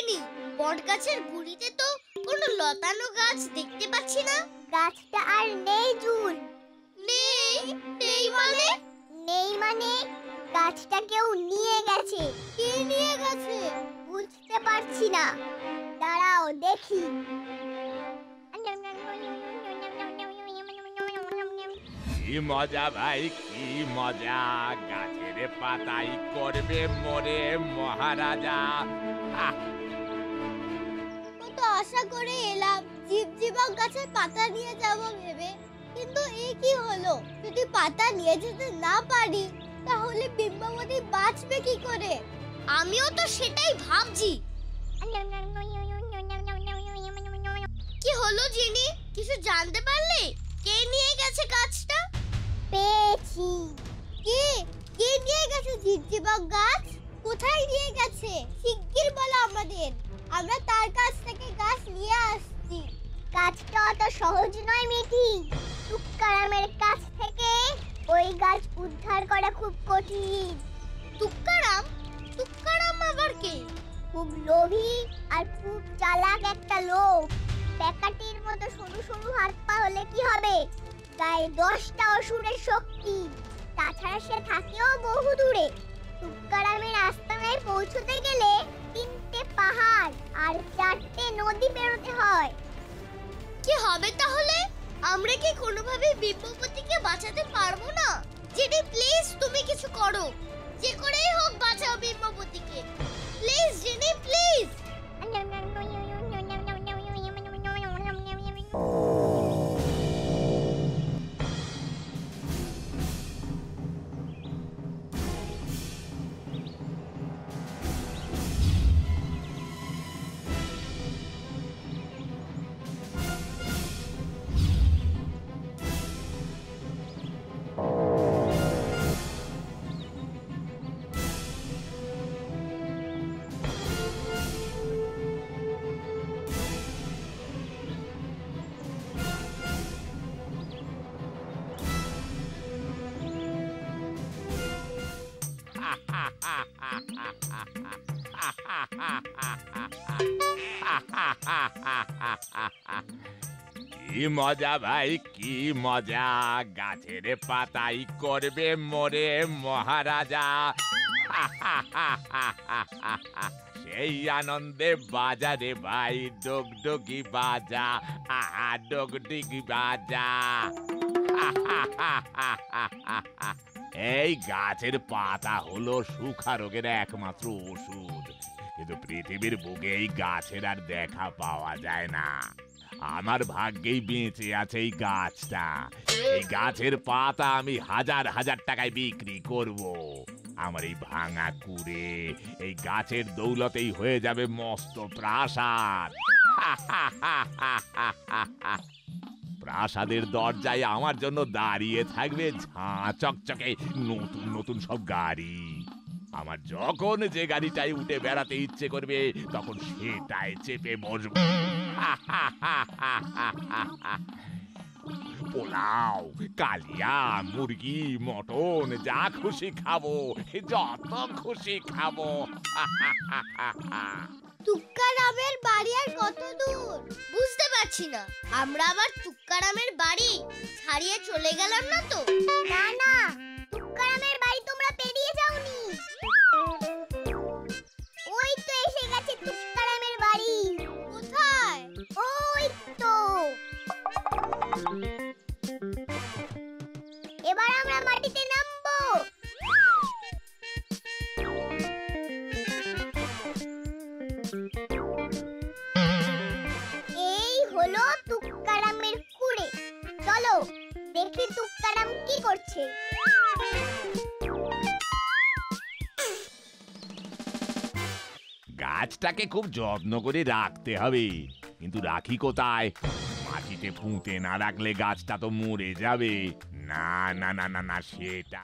জিনি, বট গাছের গুড়িতে তো কোনো লতানো গাছ দেখতে পাচ্ছি না। গাছটা আর নেই জুন। নেই? নেই মানে? নেই মানে গাছটা কেউ নিয়ে গেছে। কে নিয়ে গেছে? বুঝতে পারছি না, দাঁড়াও দেখি। কি মজা ভাই, কি মজা, গাছের পাতাই করবে মোরে মহারাজা। কত আশা করে এলাম জীবজীবক গাছের পাতা নিয়ে যাব ভেবে, কিন্তু এই কি হলো? যদি পাতা নিয়ে যেতে না পারি তাহলে বিম্বাবতী বাঁচবে কি করে? আমিও তো সেটাই ভাবছি। কি হলো জিনি, কিছু জানতে পারলে? কে নিয়ে গেছে গাছটা? পেয়েছি। কে? কে নিয়ে গেছে জীবজীবক গাছ? কোথায় নিয়ে গেছে? শিগগির বলো আমাদের, আমরা তার কাছ থেকে গাছ নিয়ে আসছি। গাছটা অত সহজ নয় মিঠি। তুক্কারামের কাছ থেকে ওই গাছ উদ্ধার করা খুব কঠিন। তুক্কারাম? তুক্কারাম আবার কে? খুব লোভী আর খুব চালাক একটা লোক। প্যাকাটির মতো সরু সরু হাত পা হলে কি হবে? গায়ে 10টা অসুরের শক্তি। তাছাড়া সে থাকেও বহু দূরে। তুক্কারামের আস্তানায় পৌঁছতে গেলে 3টে পাহাড় আর 4টে নদী পেরোতে হয়। কি হবে তাহলে? আমরা কি কোনোভাবে বিম্বাবতীকে বাঁচাতে পারবো না? জেনি প্লিজ তুমি কিছু করো, যে করেই হোক বাঁচাও বিম্বাবতীকে। Please jenny please. কি মজা ভাই, কি মজা, গাছের পাতাই করবে মোরে মহারাজা। সেই আনন্দে বাজারে ভাই ডগডগি বাজা, ডগডগি বাজা। এই গাছের পাতা হলো সুখা রোগের একমাত্র ওষুধ, কিন্তু পৃথিবীর বুকে এই গাছের আর দেখা পাওয়া যায় না। আমার ভাগ্যেই বেঁচে আছে এই গাছটা। এই গাছের পাতা আমি হাজার হাজার টাকায় বিক্রি করব। আমার এই ভাঙা কুড়ে এই গাছের দৌলতেই হয়ে যাবে মস্ত প্রাসাদ। প্রাসাদের দরজায় আমার জন্য দাঁড়িয়ে থাকবে ঝাঁ চকচকে নতুন নতুন সব গাড়ি। আমার যখন যে গাড়িটায় উঠে বেড়াতে ইচ্ছে করবে তখন সেটাই চেপে বসবো। পোলাও, কালিয়া, মুরগি, মটন যা খুশি খাবো, যত খুশি খাবো। তুক্কারামের বাড়ি আর কত দূর বুঝতে পারছি না। আমরা আবার তুক্কারামের বাড়ি ছাড়িয়ে চলে গেলাম না তো? না না, তুক্কারামের বাড়ি তোমরা পেরিয়ে যাওনি। ওই তো এসে গেছে তুক্কারামের বাড়ি। কোথায়? ওই তো। এবার আমরা মাটিতে নামবো। এই হলো তুক্কারামের কুড়ে। চলো দেখি তুক্কারাম কি করছে। গাছটাকে খুব যত্ন করে রাখতে হবে, কিন্তু রাখি কোথায়? মাটিতে পুঁতে না রাখলে গাছটা তো মরে যাবে। না না না না না, সেটা